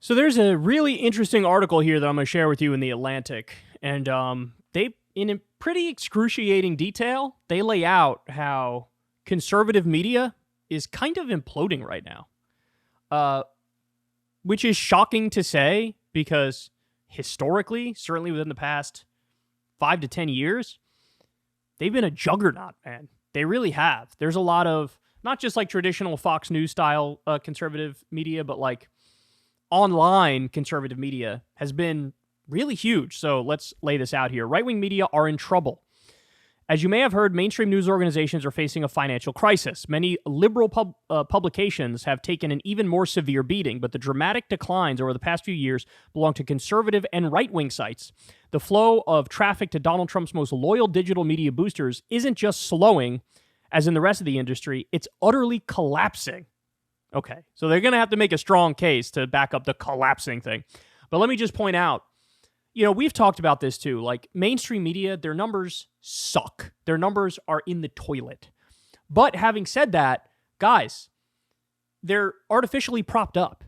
So there's a really interesting article here that I'm going to share with you in The Atlantic. And they, in a pretty excruciating detail, they lay out how conservative media is kind of imploding right now. Which is shocking to say because historically, certainly within the past 5 to 10 years, they've been a juggernaut, man. They really have. There's a lot of, not just like traditional Fox News style conservative media, but like online conservative media has been really huge. So let's lay this out here. Right-wing media are in trouble. As you may have heard, mainstream news organizations are facing a financial crisis. Many liberal publications have taken an even more severe beating, but the dramatic declines over the past few years belong to conservative and right-wing sites. The flow of traffic to Donald Trump's most loyal digital media boosters isn't just slowing, as in the rest of the industry, it's utterly collapsing. Okay, so they're going to have to make a strong case to back up the collapsing thing. But let me just point out, we've talked about this too. Like mainstream media, their numbers suck. Their numbers are in the toilet. But having said that, guys, they're artificially propped up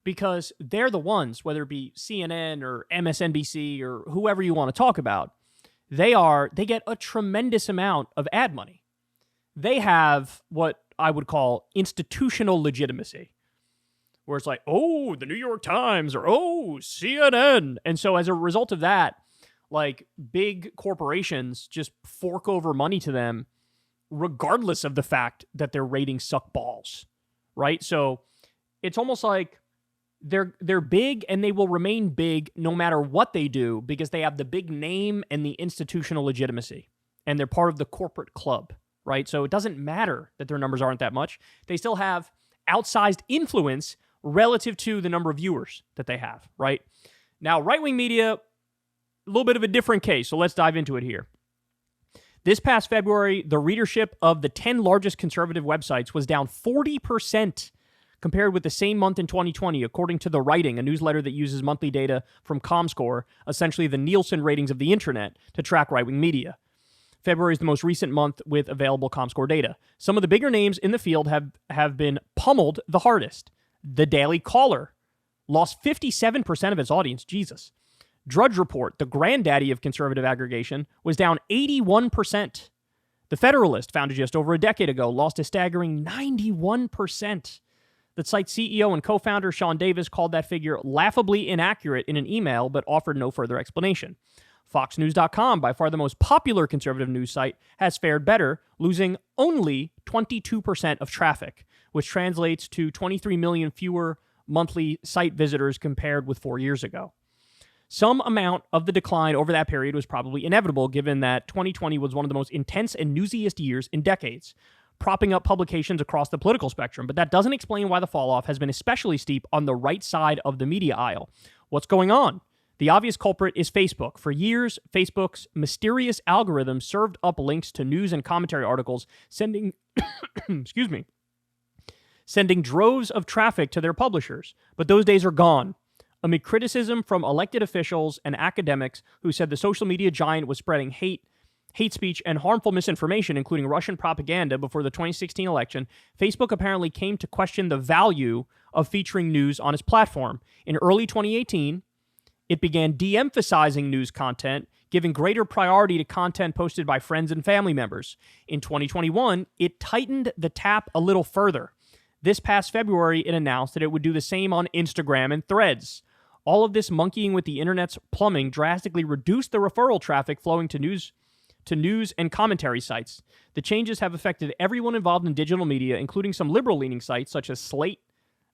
because they're the ones, whether it be CNN or MSNBC or whoever you want to talk about, they get a tremendous amount of ad money. They have what I would call institutional legitimacy, where it's like, oh, the New York Times or oh, CNN. And so as a result of that, like big corporations just fork over money to them regardless of the fact that their ratings suck balls, right? So it's almost like they're big and they will remain big no matter what they do because they have the big name and the institutional legitimacy and they're part of the corporate club, right? So it doesn't matter that their numbers aren't that much. They still have outsized influence relative to the number of viewers that they have, right? Now, right-wing media, a little bit of a different case, so let's dive into it here. This past February, the readership of the 10 largest conservative websites was down 40% compared with the same month in 2020, according to The Writing, a newsletter that uses monthly data from ComScore, essentially the Nielsen ratings of the internet, to track right-wing media. February is the most recent month with available ComScore data. Some of the bigger names in the field have been pummeled the hardest. The Daily Caller lost 57% of its audience. Jesus. Drudge Report, the granddaddy of conservative aggregation, was down 81%. The Federalist, founded just over a decade ago, lost a staggering 91%. The site's CEO and co-founder Sean Davis called that figure laughably inaccurate in an email, but offered no further explanation. FoxNews.com, by far the most popular conservative news site, has fared better, losing only 22% of traffic, which translates to 23 million fewer monthly site visitors compared with 4 years ago. Some amount of the decline over that period was probably inevitable, given that 2020 was one of the most intense and newsiest years in decades, propping up publications across the political spectrum. But that doesn't explain why the falloff has been especially steep on the right side of the media aisle. What's going on? The obvious culprit is Facebook. For years, Facebook's mysterious algorithm served up links to news and commentary articles, sending droves of traffic to their publishers. But those days are gone. Amid criticism from elected officials and academics who said the social media giant was spreading hate speech, and harmful misinformation, including Russian propaganda before the 2016 election, Facebook apparently came to question the value of featuring news on its platform. In early 2018, it began de-emphasizing news content, giving greater priority to content posted by friends and family members. In 2021, it tightened the tap a little further. This past February, it announced that it would do the same on Instagram and Threads. All of this monkeying with the internet's plumbing drastically reduced the referral traffic flowing to news and commentary sites. The changes have affected everyone involved in digital media, including some liberal-leaning sites such as Slate,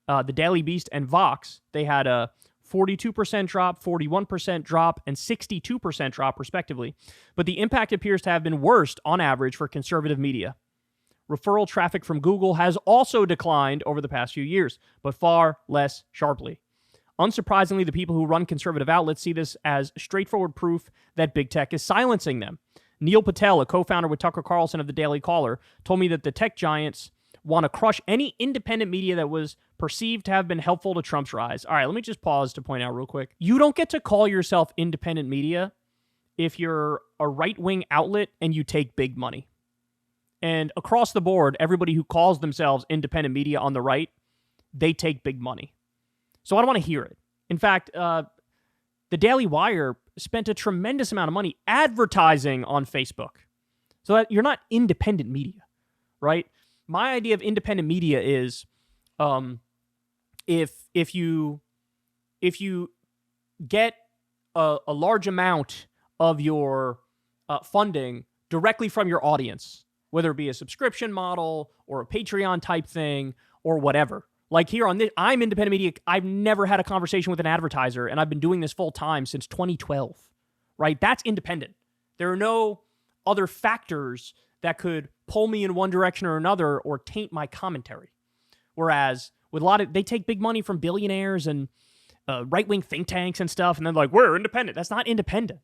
the Daily Beast, and Vox. They had a 42% drop, 41% drop, and 62% drop, respectively. But the impact appears to have been worst on average for conservative media. Referral traffic from Google has also declined over the past few years, but far less sharply. Unsurprisingly, the people who run conservative outlets see this as straightforward proof that big tech is silencing them. Neil Patel, a co-founder with Tucker Carlson of the Daily Caller, told me that the tech giants want to crush any independent media that was perceived to have been helpful to Trump's rise. All right, let me just pause to point out real quick. You don't get to call yourself independent media if you're a right-wing outlet and you take big money. And across the board, everybody who calls themselves independent media on the right, they take big money. So I don't want to hear it. In fact, the Daily Wire spent a tremendous amount of money advertising on Facebook. So that you're not independent media, right? My idea of independent media is if you get a large amount of your funding directly from your audience, whether it be a subscription model or a Patreon type thing or whatever. Like here on this, I'm independent media. I've never had a conversation with an advertiser, and I've been doing this full time since 2012, right? That's independent. There are no other factors that could pull me in one direction or another or taint my commentary. Whereas with they take big money from billionaires and right-wing think tanks and stuff, and then like, we're independent. That's not independent.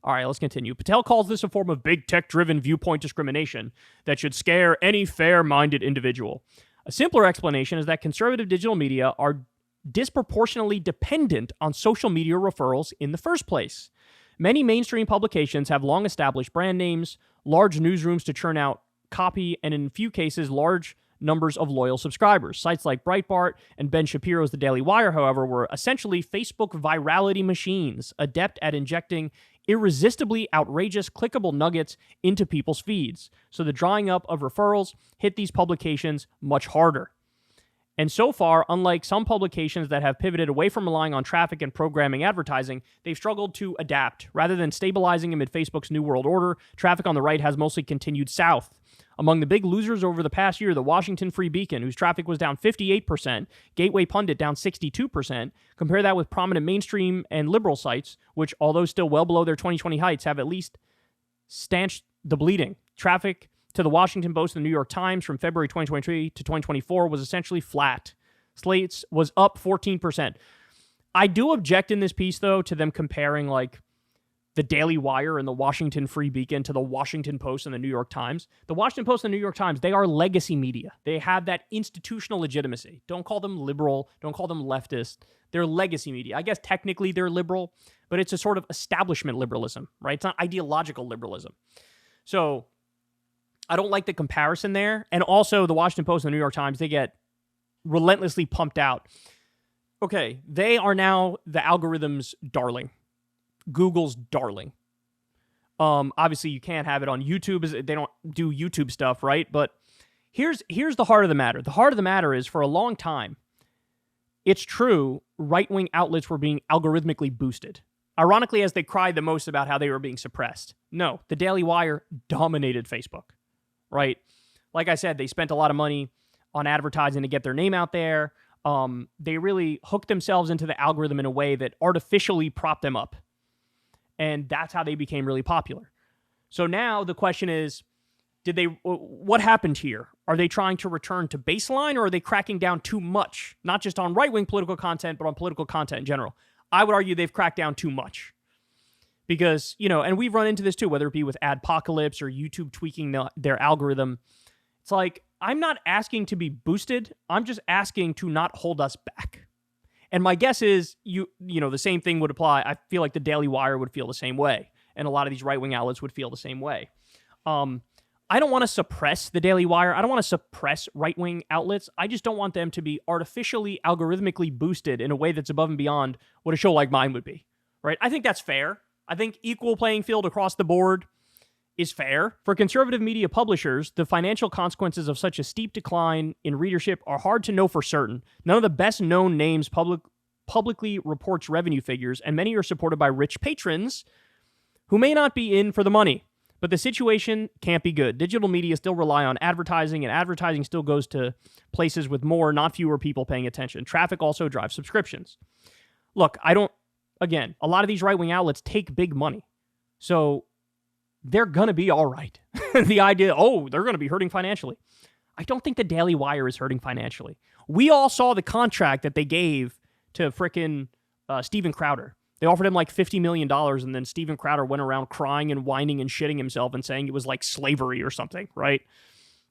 All right, let's continue. Patel calls this a form of big tech-driven viewpoint discrimination that should scare any fair-minded individual. A simpler explanation is that conservative digital media are disproportionately dependent on social media referrals in the first place. Many mainstream publications have long established brand names, large newsrooms to churn out copy, and in a few cases, large numbers of loyal subscribers. Sites like Breitbart and Ben Shapiro's The Daily Wire, however, were essentially Facebook virality machines, adept at injecting irresistibly outrageous clickable nuggets into people's feeds. So the drawing up of referrals hit these publications much harder. And so far, unlike some publications that have pivoted away from relying on traffic and programming advertising, they've struggled to adapt. Rather than stabilizing amid Facebook's New World Order, traffic on the right has mostly continued south. Among the big losers over the past year, the Washington Free Beacon, whose traffic was down 58%, Gateway Pundit down 62%. Compare that with prominent mainstream and liberal sites, which, although still well below their 2020 heights, have at least stanched the bleeding. Traffic to the Washington Post and the New York Times from February 2023 to 2024 was essentially flat. Slate's was up 14%. I do object in this piece, though, to them comparing, like, the Daily Wire and the Washington Free Beacon to the Washington Post and the New York Times. The Washington Post and the New York Times, they are legacy media. They have that institutional legitimacy. Don't call them liberal. Don't call them leftist. They're legacy media. I guess technically they're liberal, but it's a sort of establishment liberalism, right? It's not ideological liberalism. So I don't like the comparison there. And also the Washington Post and the New York Times, they get relentlessly pumped out. Okay, they are now the algorithm's darling. Google's darling. Obviously, you can't have it on YouTube. They don't do YouTube stuff, right? But here's the heart of the matter. The heart of the matter is, for a long time, it's true, right-wing outlets were being algorithmically boosted. Ironically, as they cried the most about how they were being suppressed. No, the Daily Wire dominated Facebook, right? Like I said, they spent a lot of money on advertising to get their name out there. They really hooked themselves into the algorithm in a way that artificially propped them up. And that's how they became really popular. So now the question is, what happened here? Are they trying to return to baseline, or are they cracking down too much? Not just on right-wing political content, but on political content in general. I would argue they've cracked down too much. Because, and we've run into this too, whether it be with Adpocalypse or YouTube tweaking their algorithm. It's like, I'm not asking to be boosted. I'm just asking to not hold us back. And my guess is, the same thing would apply. I feel like the Daily Wire would feel the same way. And a lot of these right-wing outlets would feel the same way. I don't want to suppress the Daily Wire. I don't want to suppress right-wing outlets. I just don't want them to be artificially, algorithmically boosted in a way that's above and beyond what a show like mine would be. Right? I think that's fair. I think equal playing field across the board is fair. For conservative media publishers, the financial consequences of such a steep decline in readership are hard to know for certain. None of the best-known names publicly reports revenue figures, and many are supported by rich patrons who may not be in for the money. But the situation can't be good. Digital media still rely on advertising, and advertising still goes to places with more, not fewer people paying attention. Traffic also drives subscriptions. Look, a lot of these right-wing outlets take big money. So they're going to be all right. The idea, they're going to be hurting financially. I don't think the Daily Wire is hurting financially. We all saw the contract that they gave to frickin' Steven Crowder. They offered him like $50 million, and then Steven Crowder went around crying and whining and shitting himself and saying it was like slavery or something, right?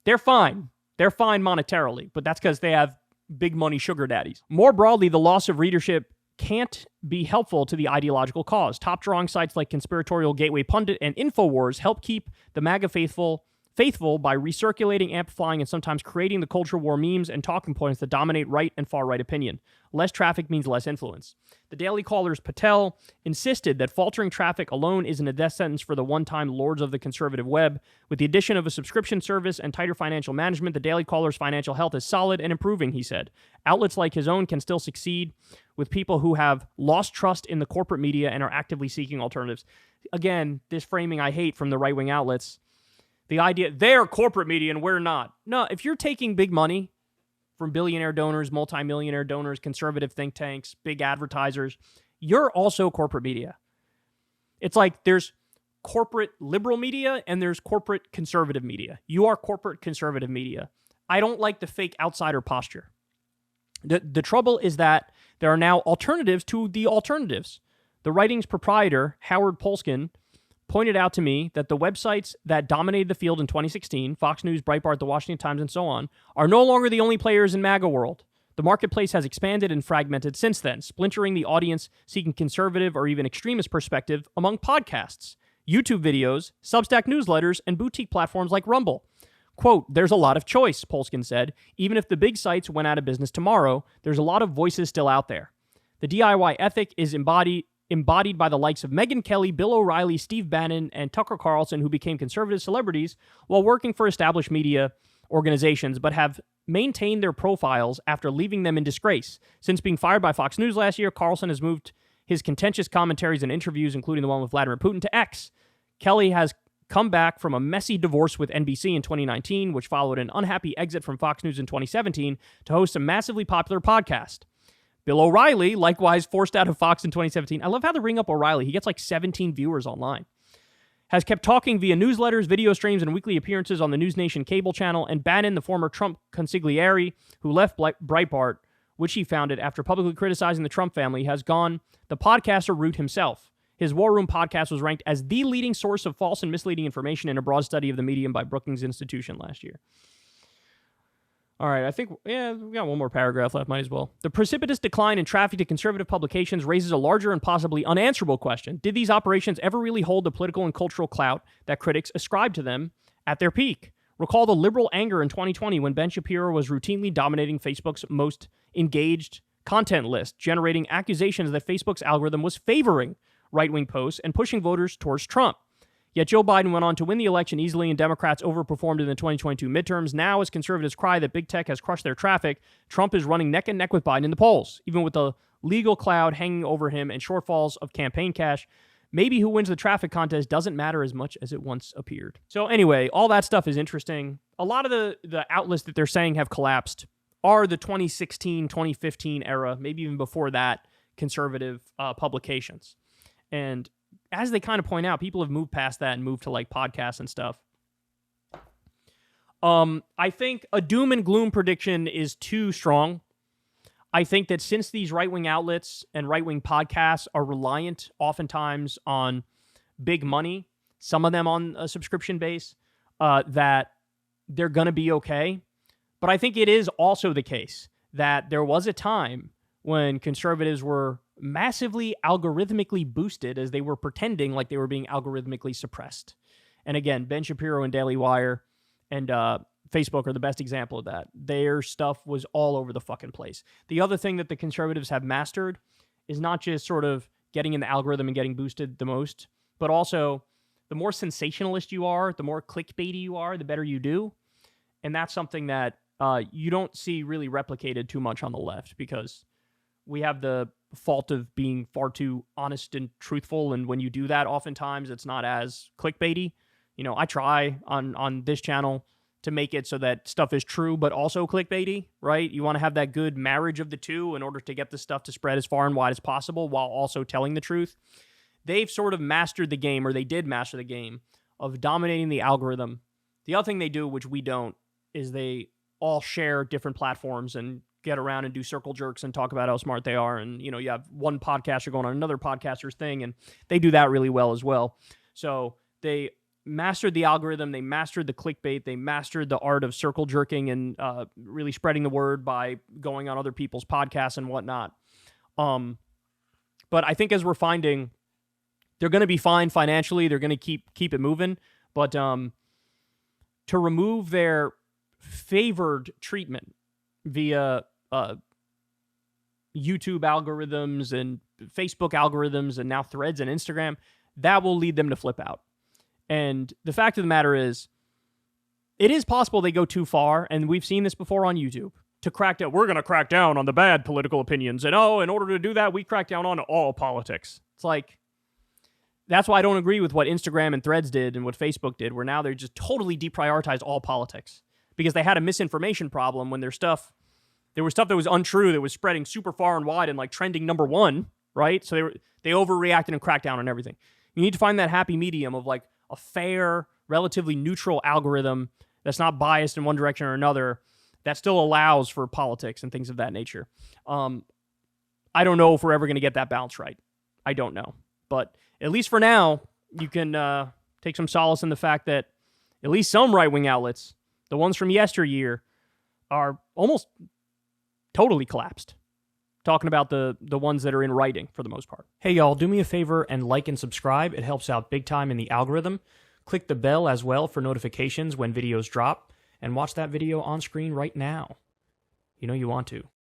They're fine. They're fine monetarily, but that's because they have big money sugar daddies. More broadly, the loss of readership can't be helpful to the ideological cause. Top-drawing sites like Conspiratorial, Gateway Pundit, and InfoWars help keep the MAGA faithful faithful by recirculating, amplifying, and sometimes creating the culture war memes and talking points that dominate right and far-right opinion. Less traffic means less influence. The Daily Caller's Patel insisted that faltering traffic alone isn't a death sentence for the one-time lords of the conservative web. With the addition of a subscription service and tighter financial management, the Daily Caller's financial health is solid and improving, he said. Outlets like his own can still succeed with people who have lost trust in the corporate media and are actively seeking alternatives. Again, this framing I hate from the right-wing outlets. The idea, they're corporate media and we're not. No, if you're taking big money from billionaire donors, multimillionaire donors, conservative think tanks, big advertisers, you're also corporate media. It's like there's corporate liberal media and there's corporate conservative media. You are corporate conservative media. I don't like the fake outsider posture. The trouble is that there are now alternatives to the alternatives. The writing's proprietor, Howard Polskin, pointed out to me that the websites that dominated the field in 2016, Fox News, Breitbart, The Washington Times, and so on, are no longer the only players in MAGA world. The marketplace has expanded and fragmented since then, splintering the audience seeking conservative or even extremist perspective among podcasts, YouTube videos, Substack newsletters, and boutique platforms like Rumble. Quote, "There's a lot of choice," Polskin said. "Even if the big sites went out of business tomorrow, there's a lot of voices still out there. The DIY ethic is embodied by the likes of Megyn Kelly, Bill O'Reilly, Steve Bannon, and Tucker Carlson, who became conservative celebrities while working for established media organizations, but have maintained their profiles after leaving them in disgrace. Since being fired by Fox News last year, Carlson has moved his contentious commentaries and interviews, including the one with Vladimir Putin, to X. Kelly has come back from a messy divorce with NBC in 2019, which followed an unhappy exit from Fox News in 2017, to host a massively popular podcast. Bill O'Reilly, likewise forced out of Fox in 2017. I love how they ring up O'Reilly. He gets like 17 viewers online. Has kept talking via newsletters, video streams, and weekly appearances on the News Nation cable channel. And Bannon, the former Trump consigliere who left Breitbart, which he founded after publicly criticizing the Trump family, has gone the podcaster route himself. His War Room podcast was ranked as the leading source of false and misleading information in a broad study of the medium by Brookings Institution last year. All right, I think, we got one more paragraph left, might as well. The precipitous decline in traffic to conservative publications raises a larger and possibly unanswerable question. Did these operations ever really hold the political and cultural clout that critics ascribed to them at their peak? Recall the liberal anger in 2020 when Ben Shapiro was routinely dominating Facebook's most engaged content list, generating accusations that Facebook's algorithm was favoring right-wing posts and pushing voters towards Trump. Yet Joe Biden went on to win the election easily, and Democrats overperformed in the 2022 midterms. Now, as conservatives cry that big tech has crushed their traffic, Trump is running neck and neck with Biden in the polls, even with the legal cloud hanging over him and shortfalls of campaign cash. Maybe who wins the traffic contest doesn't matter as much as it once appeared. So anyway, all that stuff is interesting. A lot of the outlets that they're saying have collapsed are the 2016, 2015 era, maybe even before that, conservative publications. And as they kind of point out, people have moved past that and moved to like podcasts and stuff. I think a doom and gloom prediction is too strong. I think that since these right-wing outlets and right-wing podcasts are reliant oftentimes on big money, some of them on a subscription base, that they're going to be okay. But I think it is also the case that there was a time when conservatives were massively algorithmically boosted as they were pretending like they were being algorithmically suppressed. And again, Ben Shapiro and Daily Wire and Facebook are the best example of that. Their stuff was all over the fucking place. The other thing that the conservatives have mastered is not just sort of getting in the algorithm and getting boosted the most, but also the more sensationalist you are, the more clickbaity you are, the better you do. And that's something that you don't see really replicated too much on the left, because we have the fault of being far too honest and truthful, and when you do that, oftentimes it's not as clickbaity. You know, I try on this channel to make it so that stuff is true but also clickbaity, right? You want to have that good marriage of the two in order to get the stuff to spread as far and wide as possible while also telling the truth. They've sort of mastered the game, or they did master the game, of dominating the algorithm. The other thing they do, which we don't, is they all share different platforms and get around and do circle jerks and talk about how smart they are. And, you know, you have one podcaster going on another podcaster's thing, and they do that really well as well. So they mastered the algorithm, they mastered the clickbait, they mastered the art of circle jerking and really spreading the word by going on other people's podcasts and whatnot. But I think as we're finding, they're going to be fine financially. They're going to keep it moving. But to remove their favored treatment via YouTube algorithms and Facebook algorithms and now Threads and Instagram, that will lead them to flip out. And the fact of the matter is, it is possible they go too far, and we've seen this before on YouTube, to crack down. We're going to crack down on the bad political opinions, and in order to do that, we crack down on all politics. It's like, that's why I don't agree with what Instagram and Threads did and what Facebook did, where now they're just totally deprioritized all politics. Because they had a misinformation problem when there was stuff that was untrue that was spreading super far and wide and like trending #1, right? So they overreacted and cracked down on everything. You need to find that happy medium of like a fair, relatively neutral algorithm that's not biased in one direction or another, that still allows for politics and things of that nature. I don't know if we're ever going to get that balance right. I don't know. But at least for now, you can take some solace in the fact that at least some right-wing outlets, the ones from yesteryear, are almost totally collapsed. Talking about the ones that are in writing for the most part. Hey y'all, do me a favor and like and subscribe. It helps out big time in the algorithm. Click the bell as well for notifications when videos drop, and watch that video on screen right now. You know you want to.